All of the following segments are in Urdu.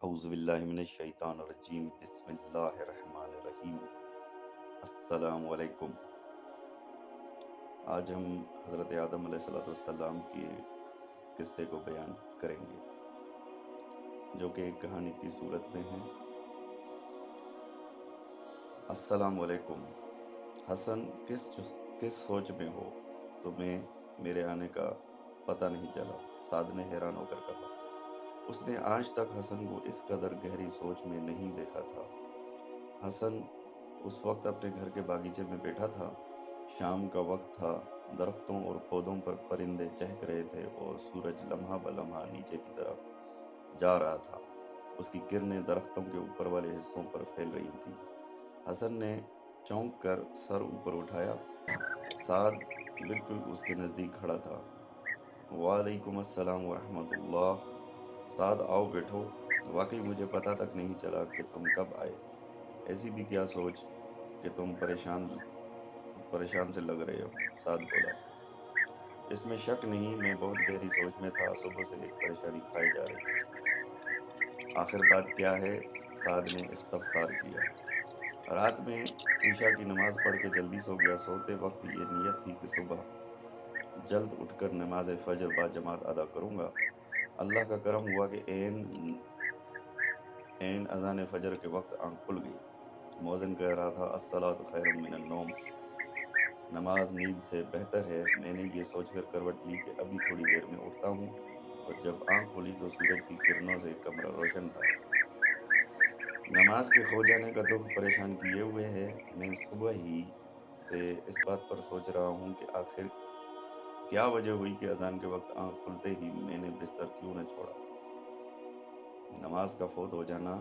اعوذ باللہ من الشیطان الرجیم، بسم اللہ الرحمن الرحیم۔ السلام علیکم۔ آج ہم حضرت آدم علیہ السلام کے قصے کو بیان کریں گے، جو کہ ایک کہانی کی صورت میں ہے۔ السلام علیکم حسن، کس سوچ میں ہو؟ تمہیں میرے آنے کا پتہ نہیں چلا، سعد نے حیران ہو کر کہا۔ اس نے آج تک حسن کو اس قدر گہری سوچ میں نہیں دیکھا تھا۔ حسن اس وقت اپنے گھر کے باغیچے میں بیٹھا تھا۔ شام کا وقت تھا، درختوں اور پودوں پر پرندے چہک رہے تھے اور سورج لمحہ بلمحہ نیچے کی طرف جا رہا تھا۔ اس کی کرنیں درختوں کے اوپر والے حصوں پر پھیل رہی تھیں۔ حسن نے چونک کر سر اوپر اٹھایا۔ سعد بالکل اس کے نزدیک کھڑا تھا۔ وعلیکم السلام ورحمۃ اللہ۔ سعد، آؤ بیٹھو۔ واقعی مجھے پتہ تک نہیں چلا کہ تم کب آئے۔ ایسی بھی کیا سوچ کہ تم پریشان سے لگ رہے ہو، سعد بولا۔ اس میں شک نہیں، میں بہت گہری سوچ میں تھا، صبح سے ایک پریشانی کھائے جا رہی۔ آخر بات کیا ہے؟ سعد نے استفسار کیا۔ رات میں عشاء کی نماز پڑھ کے جلدی سو گیا۔ سوتے وقت یہ نیت تھی کہ صبح جلد اٹھ کر نماز فجر با جماعت ادا کروں گا۔ اللہ کا کرم ہوا کہ عین اذان فجر کے وقت آنکھ کھل گئی۔ مؤذن کہہ رہا تھا، الصلاۃ خیر من النوم، نماز نیند سے بہتر ہے۔ میں نے یہ سوچ کر کروٹ لی کہ ابھی تھوڑی دیر میں اٹھتا ہوں، اور جب آنکھ کھلی تو سورج کی کرنوں سے کمرہ روشن تھا۔ نماز کے کھو جانے کا دکھ پریشان کیے ہوئے ہے۔ میں صبح ہی سے اس بات پر سوچ رہا ہوں کہ آخر کیا وجہ ہوئی کہ اذان کے وقت آنکھ کھلتے ہی میں نے بستر کیوں نہ چھوڑا۔ نماز کا فوت ہو جانا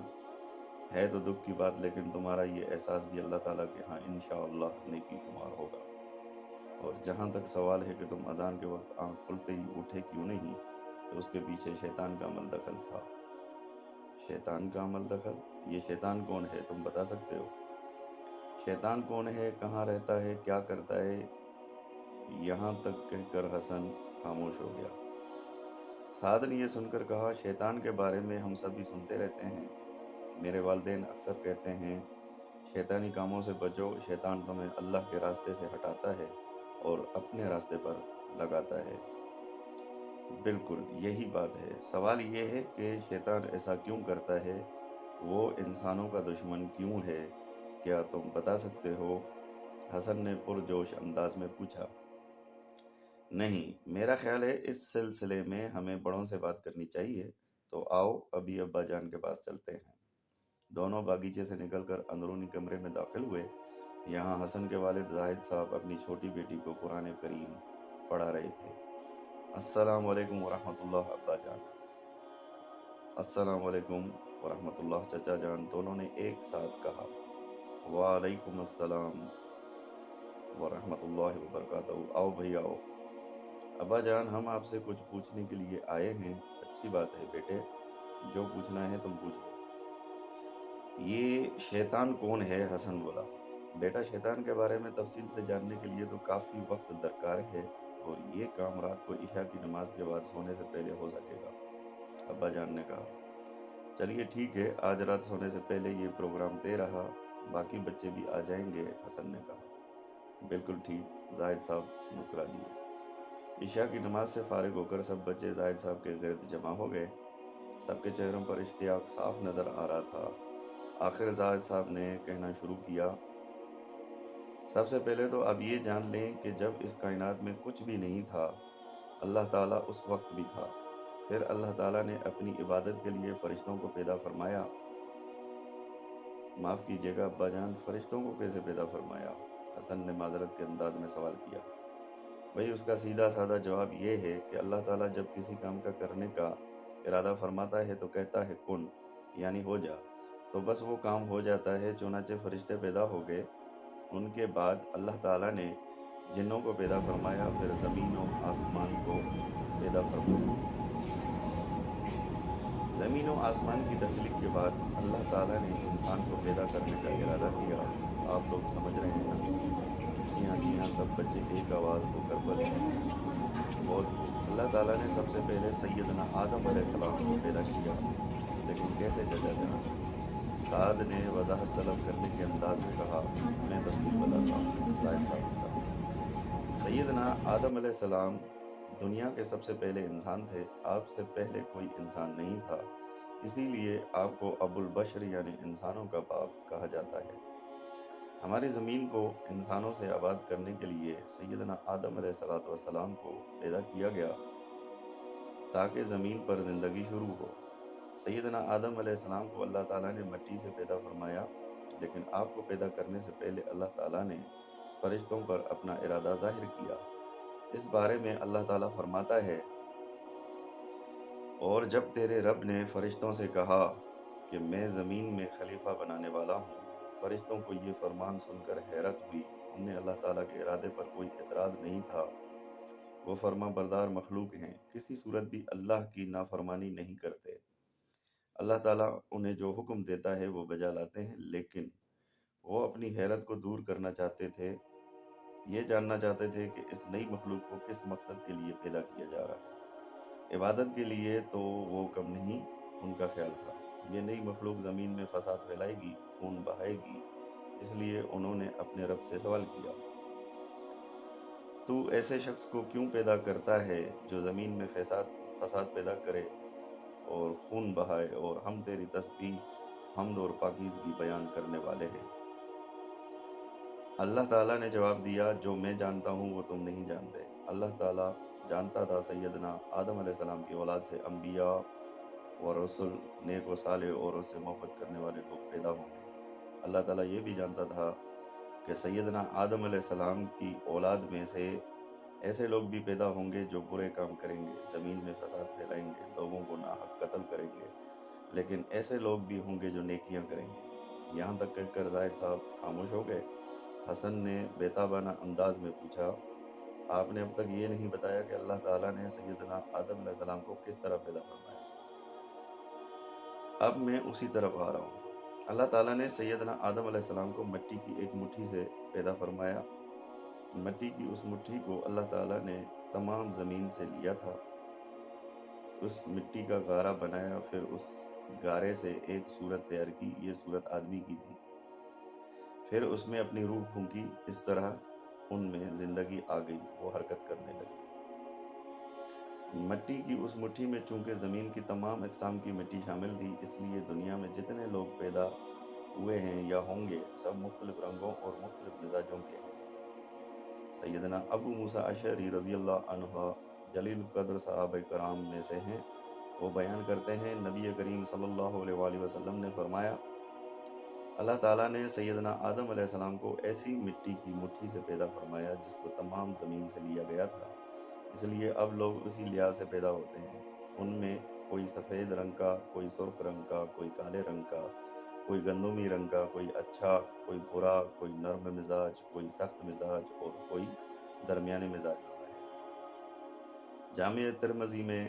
ہے تو دکھ کی بات، لیکن تمہارا یہ احساس بھی اللہ تعالیٰ کے ہاں انشاءاللہ نیکی شمار ہوگا۔ اور جہاں تک سوال ہے کہ تم اذان کے وقت آنکھ کھلتے ہی اٹھے کیوں نہیں، تو اس کے پیچھے شیطان کا عمل دخل تھا۔ شیطان کا عمل دخل؟ یہ شیطان کون ہے، تم بتا سکتے ہو؟ شیطان کون ہے، کہاں رہتا ہے، کیا کرتا ہے؟ یہاں تک کہہ کر حسن خاموش ہو گیا۔ سعد نے یہ سن کر کہا، شیطان کے بارے میں ہم سبھی سنتے رہتے ہیں۔ میرے والدین اکثر کہتے ہیں شیطانی کاموں سے بچو، شیطان تمہیں اللہ کے راستے سے ہٹاتا ہے اور اپنے راستے پر لگاتا ہے۔ بالکل یہی بات ہے۔ سوال یہ ہے کہ شیطان ایسا کیوں کرتا ہے؟ وہ انسانوں کا دشمن کیوں ہے؟ کیا تم بتا سکتے ہو؟ حسن نے پرجوش انداز میں پوچھا۔ نہیں، میرا خیال ہے اس سلسلے میں ہمیں بڑوں سے بات کرنی چاہیے، تو آؤ ابھی ابا جان کے پاس چلتے ہیں۔ دونوں باغیچے سے نکل کر اندرونی کمرے میں داخل ہوئے۔ یہاں حسن کے والد زاہد صاحب اپنی چھوٹی بیٹی کو قرآن کریم پڑھا رہے تھے۔ السلام علیکم ورحمۃ اللہ ابا جان۔ السلام علیکم ورحمۃ اللہ چچا جان، دونوں نے ایک ساتھ کہا۔ وعلیکم السلام ورحمۃ اللہ وبرکاتہ، آؤ بھائی آؤ۔ ابا جان، ہم آپ سے کچھ پوچھنے کے لیے آئے ہیں۔ اچھی بات ہے بیٹے، جو پوچھنا ہے تم پوچھ لو۔ یہ شیطان کون ہے؟ حسن بولا۔ بیٹا، شیطان کے بارے میں تفصیل سے جاننے کے لیے تو کافی وقت درکار ہے، اور یہ کام رات کو عشاء کی نماز کے بعد سونے سے پہلے ہو سکے گا، ابا جان نے کہا۔ چلیے ٹھیک ہے، آج رات سونے سے پہلے یہ پروگرام طے رہا، باقی بچے بھی آ جائیں گے، حسن نے کہا۔ بالکل ٹھیک، زاہد صاحب مسکرا دیے۔ عشاء کی نماز سے فارغ ہو کر سب بچے زاہد صاحب کے گرد جمع ہو گئے۔ سب کے چہروں پر اشتیاق صاف نظر آ رہا تھا۔ آخر زاہد صاحب نے کہنا شروع کیا، سب سے پہلے تو اب یہ جان لیں کہ جب اس کائنات میں کچھ بھی نہیں تھا، اللہ تعالیٰ اس وقت بھی تھا۔ پھر اللہ تعالیٰ نے اپنی عبادت کے لیے فرشتوں کو پیدا فرمایا۔ معاف کیجیے گا ابا جان، فرشتوں کو کیسے پیدا فرمایا؟ حسن نے معذرت کے انداز میں سوال کیا۔ بھئی، اس کا سیدھا سادہ جواب یہ ہے کہ اللہ تعالیٰ جب کسی کام کا کرنے کا ارادہ فرماتا ہے تو کہتا ہے کن، یعنی ہو جا، تو بس وہ کام ہو جاتا ہے۔ چنانچہ فرشتے پیدا ہو گئے۔ ان کے بعد اللہ تعالیٰ نے جنوں کو پیدا فرمایا، پھر زمین و آسمان کو پیدا فرمایا۔ زمین و آسمان کی تخلیق کے بعد اللہ تعالیٰ نے انسان کو پیدا کرنے کا ارادہ کیا۔ آپ لوگ سمجھ رہے ہیں نا؟ جی ہاں جی ہاں، سب بچے ایک آواز ہو کر بولے۔ بہت خوب۔ اللہ تعالیٰ نے سب سے پہلے سیدنا آدم علیہ السلام کو پیدا کیا، لیکن کو کیسے ججا جائے؟ سعد نے وضاحت طلب کرنے کے انداز میں کہا، میں تفصیل بتاتا ہوں۔ زاہد صاحب نے کہا، سیدنا آدم علیہ السلام دنیا کے سب سے پہلے انسان تھے، آپ سے پہلے کوئی انسان نہیں تھا، اسی لیے آپ کو ابو البشر یعنی انسانوں کا باپ کہا جاتا ہے۔ ہماری زمین کو انسانوں سے آباد کرنے کے لیے سیدنا آدم علیہ السلام کو پیدا کیا گیا تاکہ زمین پر زندگی شروع ہو۔ سیدنا آدم علیہ السلام کو اللہ تعالیٰ نے مٹی سے پیدا فرمایا، لیکن آپ کو پیدا کرنے سے پہلے اللہ تعالیٰ نے فرشتوں پر اپنا ارادہ ظاہر کیا۔ اس بارے میں اللہ تعالیٰ فرماتا ہے، اور جب تیرے رب نے فرشتوں سے کہا کہ میں زمین میں خلیفہ بنانے والا ہوں، فرشتوں کو یہ فرمان سن کر حیرت ہوئی۔ انہیں اللہ تعالیٰ کے ارادے پر کوئی اعتراض نہیں تھا، وہ فرما بردار مخلوق ہیں، کسی صورت بھی اللہ کی نافرمانی نہیں کرتے۔ اللہ تعالیٰ انہیں جو حکم دیتا ہے وہ بجا لاتے ہیں، لیکن وہ اپنی حیرت کو دور کرنا چاہتے تھے، یہ جاننا چاہتے تھے کہ اس نئی مخلوق کو کس مقصد کے لیے پیدا کیا جا رہا ہے۔ عبادت کے لیے تو وہ کم نہیں، ان کا خیال تھا یہ نئی مخلوق زمین میں فساد پھیلائے گی، خون بہائے گی، اس لیے انہوں نے اپنے رب سے سوال کیا، تو ایسے شخص کو کیوں پیدا کرتا ہے جو زمین میں فساد پیدا کرے اور خون بہائے، اور ہم تیری تسبیح، حمد اور پاکیزگی بیان کرنے والے ہیں۔ اللہ تعالیٰ نے جواب دیا، جو میں جانتا ہوں وہ تم نہیں جانتے۔ اللہ تعالیٰ جانتا تھا سیدنا آدم علیہ السلام کی اولاد سے انبیاء و رسل، نیک و صالح اور اس سے محبت کرنے والے لوگ پیدا ہوں گے۔ اللہ تعالیٰ یہ بھی جانتا تھا کہ سیدنا آدم علیہ السلام کی اولاد میں سے ایسے لوگ بھی پیدا ہوں گے جو برے کام کریں گے، زمین میں فساد پھیلائیں گے، لوگوں کو ناحق قتل کریں گے، لیکن ایسے لوگ بھی ہوں گے جو نیکیاں کریں گے۔ یہاں تک کہہ کر زاہد صاحب خاموش ہو گئے۔ حسن نے بیتابانہ انداز میں پوچھا، آپ نے اب تک یہ نہیں بتایا کہ اللہ تعالیٰ نے سیدنا آدم علیہ السلام کو کس طرح پیدا فرمایا؟ اب میں اسی طرف آ رہا ہوں۔ اللہ تعالیٰ نے سیدنا آدم علیہ السلام کو مٹی کی ایک مٹھی سے پیدا فرمایا۔ مٹی کی اس مٹھی کو اللہ تعالیٰ نے تمام زمین سے لیا تھا، اس مٹی کا غارہ بنایا، پھر اس غارے سے ایک صورت تیار کی، یہ صورت آدمی کی تھی، پھر اس میں اپنی روح پھونکی، اس طرح ان میں زندگی آ گئی، وہ حرکت کرنے لگی۔ مٹی کی اس مٹھی میں چونکہ زمین کی تمام اقسام کی مٹی شامل تھی، اس لیے دنیا میں جتنے لوگ پیدا ہوئے ہیں یا ہوں گے، سب مختلف رنگوں اور مختلف مزاجوں کے ہیں۔ سیدنا ابو موسیٰ اشعری رضی اللہ عنہ جلیل القدر صحابہ کرام میں سے ہیں، وہ بیان کرتے ہیں، نبی کریم صلی اللہ علیہ وآلہ وسلم نے فرمایا، اللہ تعالیٰ نے سیدنا آدم علیہ السلام کو ایسی مٹی کی مٹھی سے پیدا فرمایا جس کو تمام زمین سے لیا گیا تھا، اس لیے اب لوگ اسی لحاظ سے پیدا ہوتے ہیں۔ ان میں کوئی سفید رنگ کا، کوئی سرخ رنگ کا، کوئی کالے رنگ کا، کوئی گندمی رنگ کا، کوئی اچھا، کوئی برا، کوئی نرم مزاج، کوئی سخت مزاج اور کوئی درمیانے مزاج والا ہے۔ جامع ترمذی میں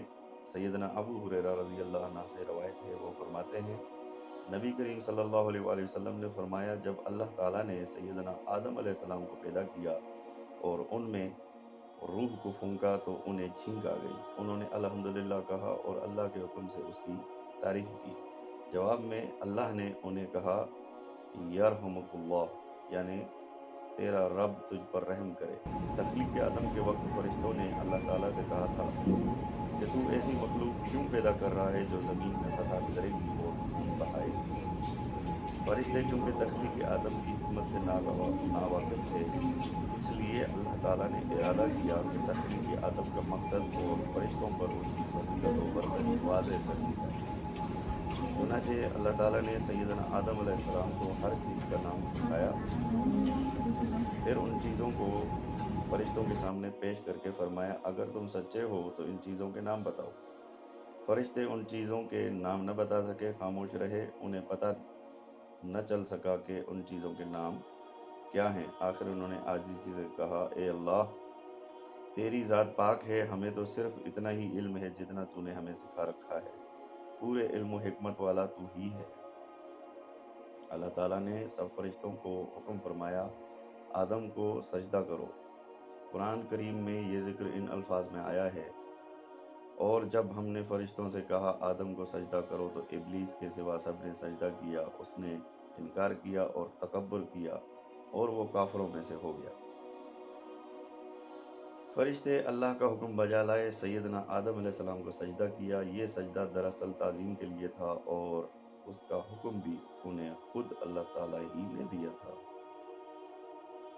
سیدنا ابو ہریرہ رضی اللہ عنہ سے روایت ہے، وہ فرماتے ہیں، نبی کریم صلی اللہ علیہ وآلہ وسلم نے فرمایا، جب اللہ تعالیٰ نے سیدنا آدم علیہ السلام کو پیدا کیا اور ان میں روح کو پھونکا تو انہیں چھینک آ گئی، انہوں نے الحمدللہ کہا اور اللہ کے حکم سے اس کی تعریف کی۔ جواب میں اللہ نے انہیں کہا، یرحمک اللہ، یعنی تیرا رب تجھ پر رحم کرے۔ تخلیق آدم کے وقت فرشتوں نے اللہ تعالیٰ سے کہا تھا کہ تو ایسی مخلوق کیوں پیدا کر رہا ہے جو زمین میں فساد کرے گی اور خون بہائے گی؟ فرشتے چونکہ تخلیق آدم کی حکمت سے ناواقف تھے، اس لیے اللہ تعالیٰ نے ارادہ کیا کہ تخلیق آدم کا مقصد اور فرشتوں پر ان کی فضیلت و برتری واضح کر دی جائے۔ چنانچہ اللہ تعالیٰ نے سیدنا آدم علیہ السلام کو ہر چیز کا نام سکھایا، پھر ان چیزوں کو فرشتوں کے سامنے پیش کر کے فرمایا، اگر تم سچے ہو تو ان چیزوں کے نام بتاؤ۔ فرشتے ان چیزوں کے نام نہ بتا سکے، خاموش رہے، انہیں پتہ نہ چل سکا کہ ان چیزوں کے نام کیا ہیں۔ آخر انہوں نے عاجزی سے کہا، اے اللہ، تیری ذات پاک ہے، ہمیں تو صرف اتنا ہی علم ہے جتنا تو نے ہمیں سکھا رکھا ہے، پورے علم و حکمت والا تو ہی ہے۔ اللہ تعالیٰ نے سب فرشتوں کو حکم فرمایا، آدم کو سجدہ کرو۔ قرآن کریم میں یہ ذکر ان الفاظ میں آیا ہے، اور جب ہم نے فرشتوں سے کہا آدم کو سجدہ کرو تو ابلیس کے سوا سب نے سجدہ کیا، اس نے انکار کیا اور تکبر کیا اور وہ کافروں میں سے ہو گیا۔ فرشتے اللہ کا حکم بجا لائے، سیدنا آدم علیہ السلام کو سجدہ کیا۔ یہ سجدہ دراصل تعظیم کے لیے تھا اور اس کا حکم بھی انہیں خود اللہ تعالیٰ ہی نے دیا تھا۔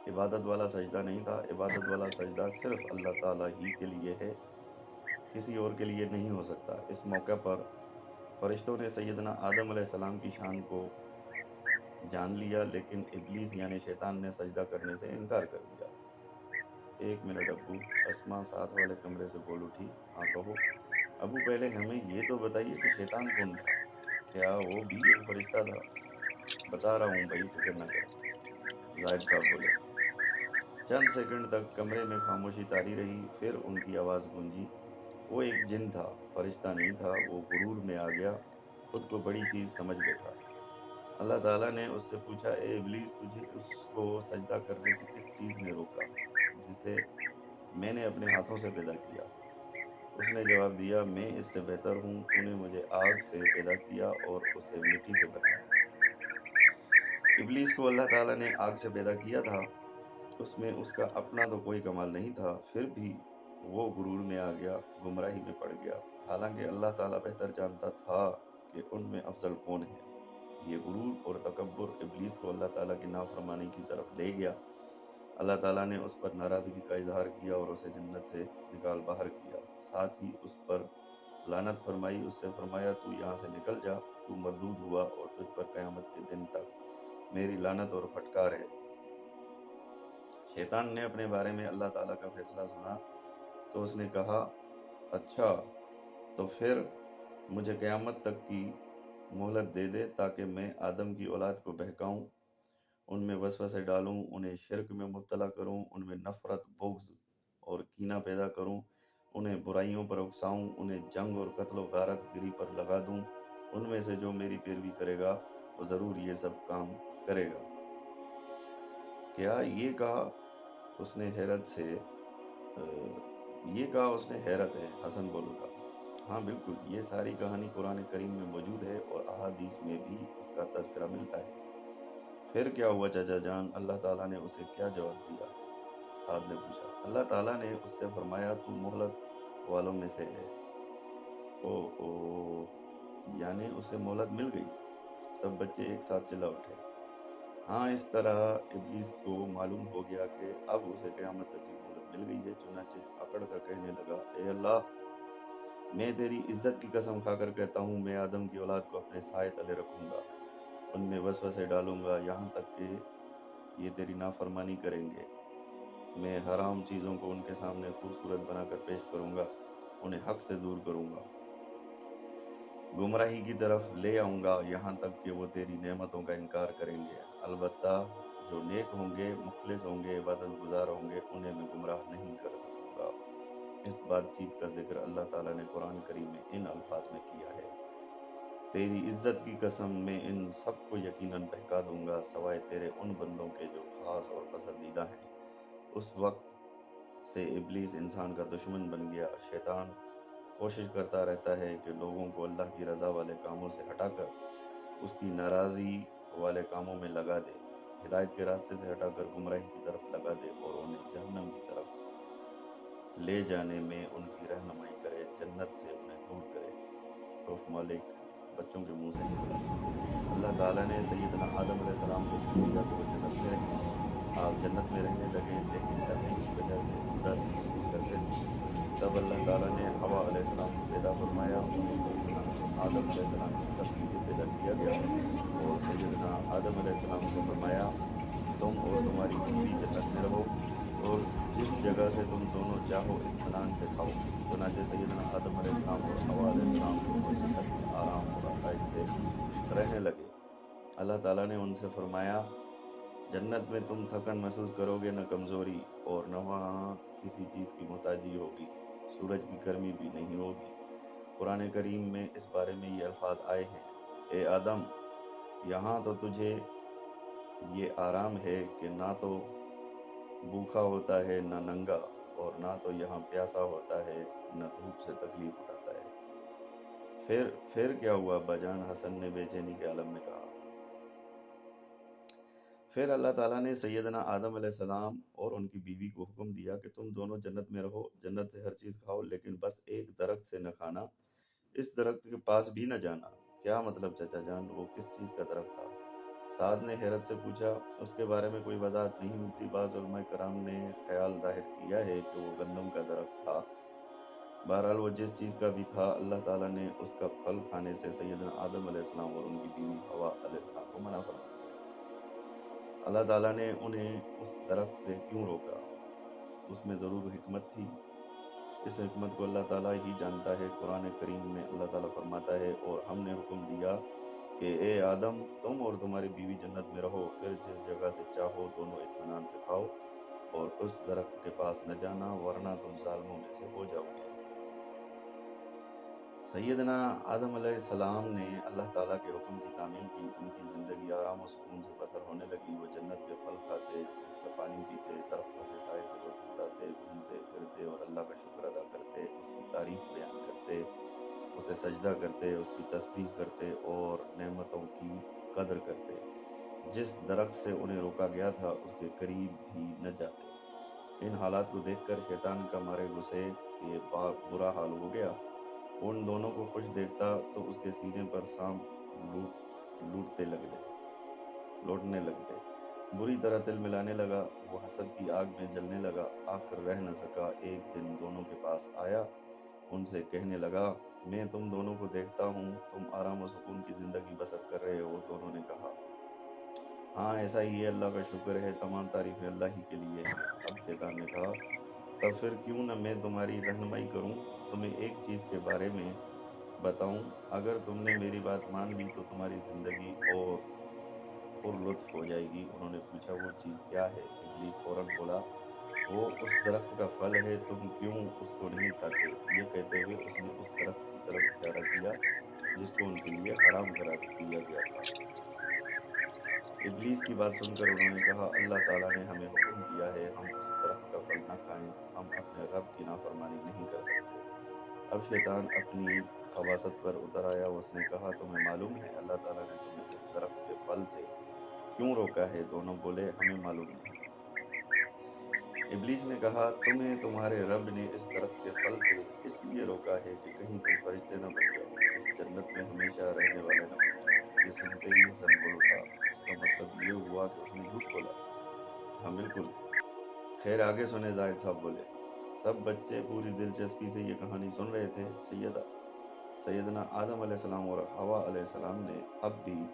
عبادت والا سجدہ نہیں تھا، عبادت والا سجدہ صرف اللہ تعالیٰ ہی کے لیے ہے، کسی اور کے لیے نہیں ہو سکتا۔ اس موقع پر فرشتوں نے سیدنا آدم علیہ السلام کی شان کو جان لیا، لیکن ابلیس یعنی شیطان نے سجدہ کرنے سے انکار کر دیا۔ ایک منٹ ابو، اسما ساتھ والے کمرے سے بول اٹھی۔ ہاں کہو ابو، پہلے ہمیں یہ تو بتائیے کہ شیطان کون تھا؟ کیا وہ بھی ایک فرشتہ تھا؟ بتا رہا ہوں بھائی، فکر نہ کریں، زاہد صاحب بولے۔ چند سیکنڈ تک کمرے میں خاموشی طاری رہی، پھر ان کی آواز گونجی، وہ ایک جن تھا، فرشتہ نہیں تھا۔ وہ غرور میں آ گیا، خود کو بڑی چیز سمجھ بیٹھا۔ اللہ تعالیٰ نے اس سے پوچھا، اے ابلیس، تجھے اس کو سجدہ کرنے سے کس چیز نے روکا جسے میں نے اپنے ہاتھوں سے پیدا کیا؟ اس نے جواب دیا، میں اس سے بہتر ہوں، تو نے مجھے آگ سے پیدا کیا اور اسے مٹی سے بنایا۔ ابلیس کو اللہ تعالیٰ نے آگ سے پیدا کیا تھا، اس میں اس کا اپنا تو کوئی کمال نہیں تھا، پھر بھی وہ غرور میں آ گیا، گمراہی میں پڑ گیا، حالانکہ اللہ تعالیٰ بہتر جانتا تھا کہ ان میں افضل کون ہے۔ یہ غرور اور تکبر ابلیس کو اللہ تعالیٰ کی نافرمانی کی طرف لے گیا۔ اللہ تعالیٰ نے اس پر ناراضگی کا اظہار کیا اور اسے جنت سے نکال باہر کیا، ساتھ ہی اس پر لعنت فرمائی، اس سے فرمایا، تو یہاں سے نکل جا، تو مردود ہوا اور تجھ پر قیامت کے دن تک میری لعنت اور پھٹکار ہے۔ شیطان نے اپنے بارے میں اللہ تعالیٰ کا فیصلہ سنا تو اس نے کہا، اچھا تو پھر مجھے قیامت تک کی مہلت دے دے تاکہ میں آدم کی اولاد کو بہکاؤں، ان میں وسوسے ڈالوں، انہیں شرک میں مبتلا کروں، ان میں نفرت، بغض اور کینہ پیدا کروں، انہیں برائیوں پر اکساؤں، انہیں جنگ اور قتل و غارت گری پر لگا دوں۔ ان میں سے جو میری پیروی کرے گا وہ ضرور یہ سب کام کرے گا۔ کیا یہ کہا اس نے حیرت سے یہ کہا اس نے حیرت ہے، حسن بول اٹھا۔ ہاں بالکل، یہ ساری کہانی قرآن کریم میں موجود ہے اور احادیث میں بھی اس کا تذکرہ ملتا ہے۔ پھر کیا ہوا چچا جان؟ اللہ تعالیٰ نے اسے کیا جواب دیا؟ سعد نے پوچھا۔ اللہ تعالیٰ نے اس سے فرمایا، تو مہلت والوں میں سے ہے۔ او او، یعنی اسے مہلت مل گئی؟ سب بچے ایک ساتھ چلا اٹھے۔ ہاں، اس طرح ابلیس کو معلوم ہو گیا کہ اب اسے قیامت تک کی مہلت مل گئی ہے، چنانچہ اکڑ کر کہنے لگا، اے اللہ، میں تیری عزت کی قسم کھا کر کہتا ہوں، میں آدم کی اولاد کو اپنے سائے تلے رکھوں گا، ان میں وسوسے ڈالوں گا، یہاں تک کہ یہ تیری نافرمانی کریں گے۔ میں حرام چیزوں کو ان کے سامنے خوبصورت بنا کر پیش کروں گا، انہیں حق سے دور کروں گا، گمراہی کی طرف لے آؤں گا، یہاں تک کہ وہ تیری نعمتوں کا انکار کریں گے۔ البتہ جو نیک ہوں گے، مخلص ہوں گے، عبادت گزار ہوں گے، انہیں میں گمراہ نہیں کر سکوں گا۔ اس بات چیت کا ذکر اللہ تعالیٰ نے قرآن کریم میں ان الفاظ میں کیا ہے، تیری عزت کی قسم، میں ان سب کو یقیناً بہکا دوں گا سوائے تیرے ان بندوں کے جو خاص اور پسندیدہ ہیں۔ اس وقت سے ابلیس انسان کا دشمن بن گیا۔ شیطان کوشش کرتا رہتا ہے کہ لوگوں کو اللہ کی رضا والے کاموں سے ہٹا کر اس کی ناراضی والے کاموں میں لگا دے، ہدایت کے راستے سے ہٹا کر گمراہی کی طرف لگا دے اور انہیں جہنم کی طرف لے جانے میں ان کی رہنمائی کرے، جنت سے انہیں دور کرے۔ اف مالک بچوں کے منہ سے نکلا۔ اللہ تعالیٰ نے سیدنا آدم علیہ السلام کو حکم دیا کہ وہ جنت میں رہیں۔ آپ جنت میں رہنے لگے، لیکن تنہائی کی وجہ سے اداسی محسوس کرتے تھے۔ تب اللہ تعالیٰ نے حوا علیہ السلام کو پیدا فرمایا، انہیں سیدنا آدم علیہ السلام کی تخلیق سے پیدا کیا گیا اور سیدنا آدم علیہ السلام سے فرمایا، تم اور تمہاری بیوی جنت میں رہو اور جس جگہ سے تم دونوں چاہو اطمینان سے کھاؤ۔ چنانچہ سیدنا آدم علیہ السلام اور حوا علیہ السلام دونوں جنت میں آرام اور آسائش سے رہنے لگے۔ اللہ تعالیٰ نے ان سے فرمایا، جنت میں تم تھکن محسوس کرو گے، نہ کمزوری اور نہ وہاں کسی چیز کی محتاجی ہوگی، سورج کی گرمی بھی نہیں ہوگی۔ قرآن کریم میں اس بارے میں یہ الفاظ آئے ہیں، اے آدم، یہاں تو تجھے یہ آرام ہے کہ نہ تو بھوکا ہوتا ہے نہ ننگا، اور نہ تو یہاں پیاسا ہوتا ہے نہ دھوپ سے تکلیف اٹھاتا ہے۔ پھر کیا ہوا ابا جان؟ حسن نے بے چینی کے عالم میں کہا۔ پھر اللہ تعالیٰ نے سیدنا آدم علیہ السلام اور ان کی بیوی کو حکم دیا کہ تم دونوں جنت میں رہو، جنت سے ہر چیز کھاؤ، لیکن بس ایک درخت سے نہ کھانا، اس درخت کے پاس بھی نہ جانا۔ کیا مطلب چچا جان؟ وہ کس چیز کا درخت تھا؟ سعد نے حیرت سے پوچھا۔ اس کے بارے میں کوئی وضاحت نہیں ملتی، بعض علماء کرام نے خیال ظاہر کیا ہے کہ وہ گندم کا درخت تھا۔ بہرحال وہ جس چیز کا بھی تھا، اللہ تعالیٰ نے اس کا پھل کھانے سے سیدنا آدم علیہ السلام اور ان کی بیوی حوا علیہ السلام کو منع فرما دیا۔ اللہ تعالیٰ نے انہیں اس درخت سے کیوں روکا؟ اس میں ضرور حکمت تھی۔ اس حکمت کو اللہ تعالیٰ ہی جانتا ہے۔ قرآن کریم میں اللہ تعالیٰ فرماتا ہے، اور ہم نے حکم دیا کہ اے آدم، تم اور تمہاری بیوی جنت میں رہو، پھر جس جگہ سے چاہو دونوں اطمینان سے کھاؤ، اور اس درخت کے پاس نہ جانا، ورنہ تم ظالموں میں سے ہو جاؤ گے۔ سیدنا آدم علیہ السلام نے اللہ تعالیٰ کے حکم کی تعمیل کی، ان کی زندگی آرام و سکون سے بسر ہونے لگی۔ وہ جنت کے پھل کھاتے، اس کا پانی پیتے، درختوں کے سائے سے لطف اٹھاتے، گھومتے پھرتے اور اللہ کا شکر ادا کرتے، اس کی تعریف بیان کرتے، اسے سجدہ کرتے، اس کی تسبیح کرتے اور نعمتوں کی قدر کرتے۔ جس درخت سے انہیں روکا گیا تھا اس کے قریب بھی نہ جاتے۔ ان حالات کو دیکھ کر شیطان کا مارے غصے کے برا حال ہو گیا۔ ان دونوں کو خوش دیکھتا تو اس کے سینے پر سانپ لوٹنے لگتے، بری طرح تل ملانے لگا۔ وہ حسد کی آگ میں جلنے لگا، آخر رہ نہ سکا، ایک دن دونوں کے پاس آیا، ان سے کہنے لگا، میں تم دونوں کو دیکھتا ہوں تم آرام و سکون کی زندگی بسر کر رہے ہو۔ دونوں نے کہا، ہاں ایسا ہی ہے، اللہ کا شکر ہے، تمام تعریفیں اللہ ہی کے لیے ہیں۔ اب شیطان نے کہا، تب پھر کیوں نہ میں تمہاری رہنمائی کروں، تمہیں ایک چیز کے بارے میں بتاؤں، اگر تم نے میری بات مان لی تو تمہاری زندگی اور پر لطف ہو جائے گی۔ انہوں نے پوچھا، وہ چیز کیا ہے؟ ابلیس فوراً بولا، وہ اس درخت کا پھل ہے، تم کیوں اس کو نہیں کھاتے؟ یہ کہتے ہوئے اس نے اس درخت کی طرف اشارہ کیا جس کو ان کے لیے حرام قرار دیا گیا تھا۔ ابلیس کی بات سن کر انہوں نے کہا، اللہ تعالیٰ نے ہمیں حکم دیا ہے ہم اس درخت کا پھل نہ کھائیں، ہم اپنے رب کی نافرمانی نہیں کر سکتے۔ اب شیطان اپنی خباثت پر اتر آیا، اس نے کہا، تمہیں معلوم ہے اللہ تعالیٰ نے تمہیں اس درخت کے پھل سے کیوں روکا ہے؟ دونوں بولے، ہمیں معلوم نہیں۔ ابلیس نے کہا، تمہیں تمہارے رب نے اس درخت کے پھل سے اس لیے روکا ہے کہ کہیں تم فرشتے نہ بن جاؤ، اس جنت میں ہمیشہ رہنے والے نہ بن جاؤ۔ یہ سنتے ہی حسن بول اٹھا، اس کا مطلب یہ ہوا کہ اس نے جھوٹ بولا؟ ہاں بالکل۔ خیر آگے سنیں، زاہد صاحب بولے۔ سب بچے پوری دلچسپی سے یہ کہانی سن رہے تھے۔ سیدنا آدم علیہ السلام اور حوا علیہ السلام نے اب بھی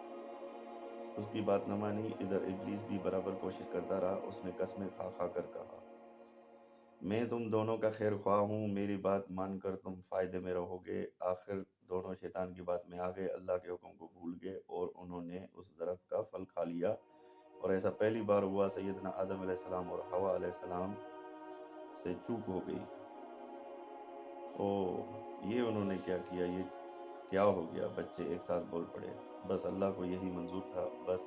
اس کی بات نہ مانی۔ ادھر ابلیس بھی برابر کوشش کرتا رہا، اس نے قسمیں کھا کھا کر کہا، میں تم دونوں کا خیر خواہ ہوں، میری بات مان کر تم فائدے میں رہو گے۔ آخر دونوں شیطان کی بات میں آ گئے، اللہ کے حکم کو بھول گئے اور انہوں نے اس درخت کا پھل کھا لیا، اور ایسا پہلی بار ہوا۔ سیدنا آدم علیہ السلام اور حوا علیہ السلام سے چوک ہو گئی۔ او یہ انہوں نے کیا کیا، یہ کیا ہو گیا؟ بچے ایک ساتھ بول پڑے، بس اللہ کو یہی منظور تھا، بس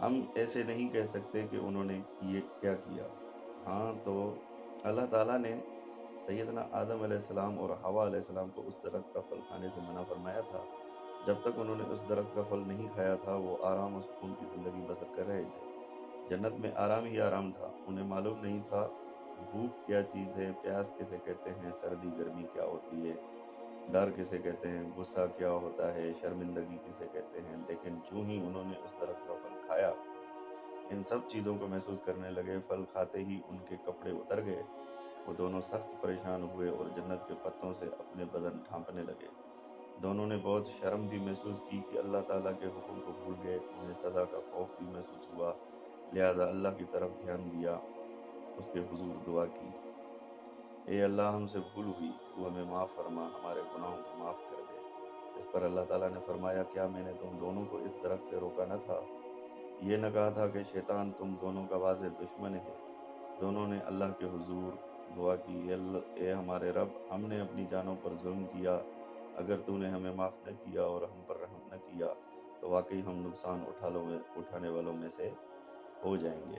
ہم ایسے نہیں کہہ سکتے کہ انہوں نے کیا کیا۔ ہاں تو اللہ تعالیٰ نے سیدنا آدم علیہ السلام اور حوا علیہ السلام کو اس درخت کا پھل کھانے سے منع فرمایا تھا۔ جب تک انہوں نے اس درخت کا پھل نہیں کھایا تھا وہ آرام و سکون کی زندگی بسر کر رہے تھے۔ جنت میں آرام ہی آرام تھا۔ انہیں معلوم نہیں تھا بھوک کیا چیز ہے، پیاس کسے کہتے ہیں، سردی گرمی کیا ہوتی ہے، ڈر کسے کہتے ہیں، غصہ کیا ہوتا ہے، شرمندگی کسے کہتے ہیں۔ لیکن جو ہی انہوں نے اس درخت کا پھل کھایا، ان سب چیزوں کو محسوس کرنے لگے۔ پھل کھاتے ہی ان کے کپڑے اتر گئے، وہ دونوں سخت پریشان ہوئے اور جنت کے پتوں سے اپنے بدن ڈھانپنے لگے۔ دونوں نے بہت شرم بھی محسوس کی کہ اللہ تعالیٰ کے حکم کو بھول گئے۔ انہیں سزا کا خوف بھی محسوس ہوا، لہٰذا اللہ کی طرف دھیان دیا، اس کے حضور دعا کی، اے اللہ ہم سے بھول ہوئی، تو ہمیں معاف فرما، ہمارے گناہوں کو معاف کر دے۔ اس پر اللہ تعالیٰ نے فرمایا، کیا میں نے تم دونوں کو اس درخت سے روکا نہ تھا؟ یہ نہ کہا تھا کہ شیطان تم دونوں کا واضح دشمن ہے؟ دونوں نے اللہ کے حضور دعا کی، اے ہمارے رب، ہم نے اپنی جانوں پر ظلم کیا، اگر تو نے ہمیں معاف نہ کیا اور ہم پر رحم نہ کیا تو واقعی ہم نقصان اٹھانے والوں میں سے ہو جائیں گے۔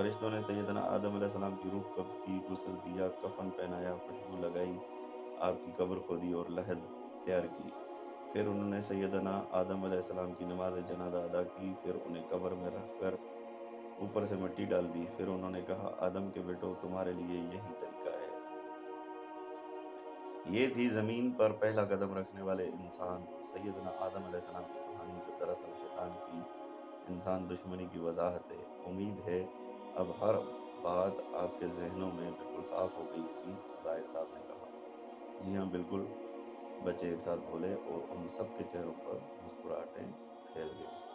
فرشتوں نے سیدنا آدم علیہ السلام کی روح قبض کی، غسل دیا، کفن پہنایا، خوشبو لگائی، آپ کی قبر کھودی اور لحد تیار کی۔ پھر انہوں نے سیدنا آدم علیہ السلام کی نماز جنازہ ادا کی، پھر انہیں قبر میں رکھ کر اوپر سے مٹی ڈال دی۔ پھر انہوں نے کہا، آدم کے بیٹو، تمہارے لیے یہی طریقہ ہے۔ یہ تھی زمین پر پہلا قدم رکھنے والے انسان، سیدنا آدم علیہ السلام کی کہانی، جو دراصل شیطان کی انسان دشمنی کی وضاحت ہے۔ امید ہے اب ہر بات آپ کے ذہنوں میں بالکل صاف ہو گئی ہوگی، زاہد صاحب نے کہا۔ جی ہاں بالکل، بچے ایک ساتھ بولے اور ان سب کے چہروں پر مسکراہٹیں پھیل گئیں۔